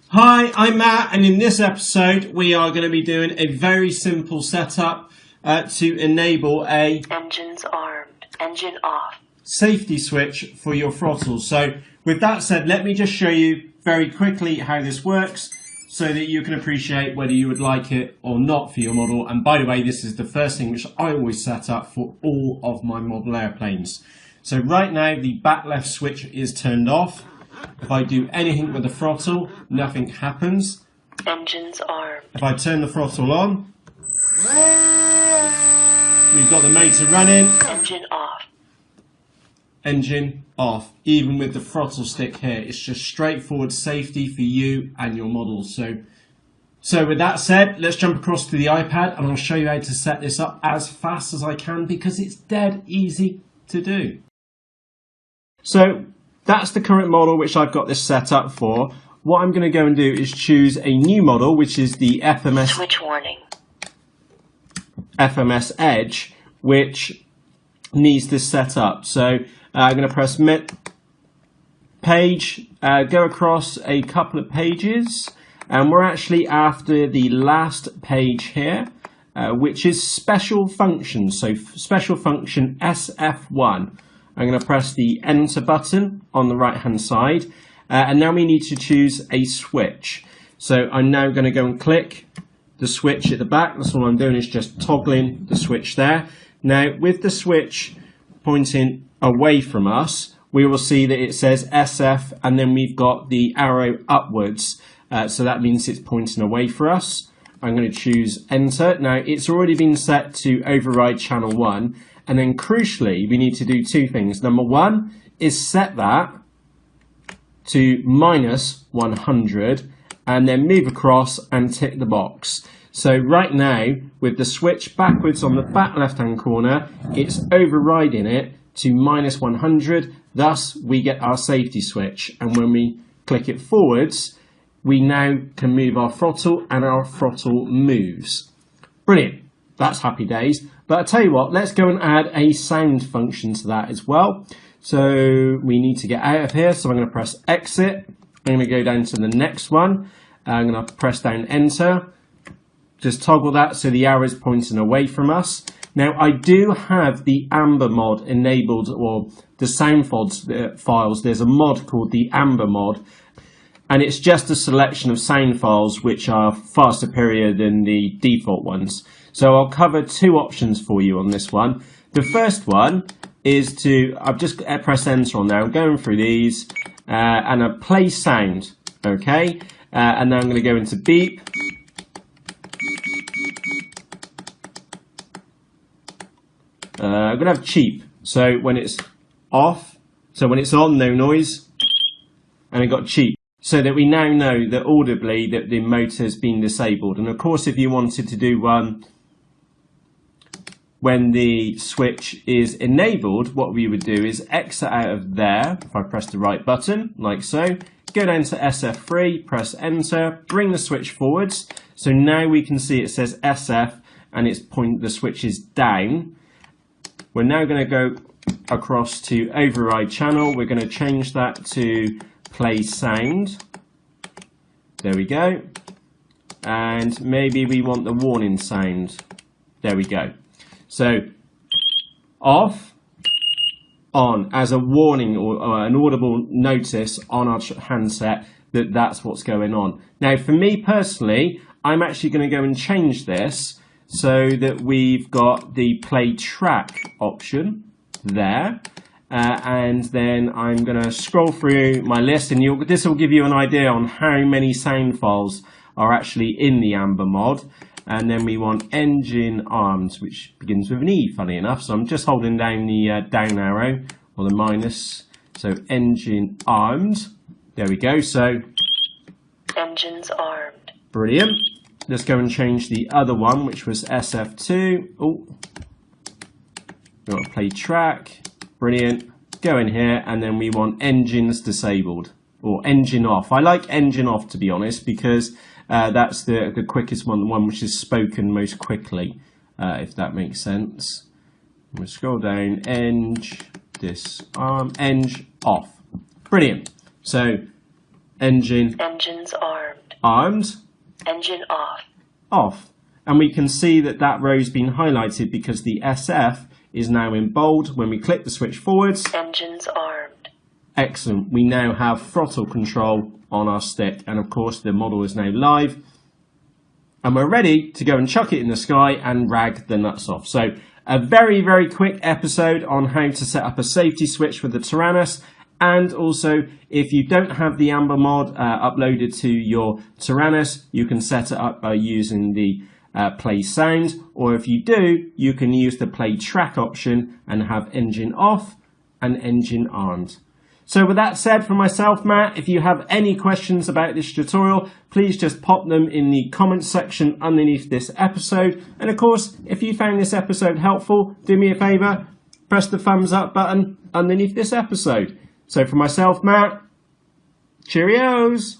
Hi, I'm Matt, and in this episode we are going to be doing a very simple setup to enable a engines armed, engine off safety switch for your throttle. So with that said, let me just show you very quickly how this works so that you can appreciate whether you would like it or not for your model. And by the way, this is the first thing which I always set up for all of my model airplanes. So right now the back left switch is turned off. If I do anything with the throttle, nothing happens. Engines armed. If I turn the throttle on, we've got the motor running. Engine off. Engine off. Even with the throttle stick here, it's just straightforward safety for you and your models. So with that said, let's jump across to the iPad and I'll show you how to set this up as fast as I can because it's dead easy to do. So that's the current model which I've got this set up for. What I'm going to go and do is choose a new model, which is the FMS switch warning. FMS Edge, which needs this set up. So I'm going to press page, go across a couple of pages, and we're actually after the last page here, which is special functions. So special function SF1. I'm going to press the enter button on the right hand side and now we need to choose a switch. So I'm now going to go and click the switch at the back. That's all I'm doing is just toggling the switch there. Now with the switch pointing away from us, we will see that it says SF and then we've got the arrow upwards. So that means it's pointing away for us. I'm going to choose enter. Now it's already been set to override channel 1. And then crucially, we need to do two things. Number one is set that to -100 and then move across and tick the box. So right now, with the switch backwards on the back left-hand corner, it's overriding it to -100. Thus, we get our safety switch. And when we click it forwards, we now can move our throttle and our throttle moves. Brilliant. That's happy days. But I tell you what, let's go and add a sound function to that as well. So we need to get out of here. So I'm going to press exit. I'm going to go down to the next one. I'm going to press down enter. Just toggle that so the arrow is pointing away from us. Now I do have the Amber mod enabled, or the sound files. There's a mod called the Amber mod. And it's just a selection of sound files which are far superior than the default ones. So I'll cover two options for you on this one. The first one is I've just pressed enter on there. I'm going through these and I play sound, okay? And then I'm going to go into beep. I'm going to have cheap. So when it's off, so when it's on, no noise. And I got cheap. So that we now know that audibly that the motor has been disabled. And of course, if you wanted to do one when the switch is enabled, what we would do is exit out of there. If I press the right button, like so, go down to SF3, press enter, bring the switch forwards. So now we can see it says SF and the switch is down. We're now going to go across to override channel. We're going to change that to play sound. There we go. And maybe we want the warning sound. There we go. So off, on, as a warning or an audible notice on our handset that that's what's going on. Now for me personally, I'm actually going to go and change this so that we've got the play track option there. And then I'm going to scroll through my list and this will give you an idea on how many sound files are actually in the Amber mod. And then we want engine armed, which begins with an E, funny enough. So I'm just holding down the down arrow or the minus. So engine armed. There we go. So engines armed. Brilliant. Let's go and change the other one, which was SF2. Oh, we want to play track. Brilliant. Go in here and then we want engines disabled or engine off. I like engine off to be honest because that's the quickest one, the one which is spoken most quickly, if that makes sense. We'll scroll down, eng, disarm, eng off. Brilliant. So engines armed. armed, Engine off. off. And we can see that that row's been highlighted because the SF is now in bold. When we click the switch forwards, Engines armed. excellent. We now have throttle control on our stick. And of course, the model is now live. And we're ready to go and chuck it in the sky and rag the nuts off. So a very, very quick episode on how to set up a safety switch with the Taranis. And also, if you don't have the Amber mod uploaded to your Taranis, you can set it up by using the play sound, or if you do, you can use the play track option and have engine off and engine armed. So with that said, for myself, Matt, if you have any questions about this tutorial, please just pop them in the comments section underneath this episode. And of course, if you found this episode helpful, do me a favor, press the thumbs up button underneath this episode. So for myself, Matt, cheerios!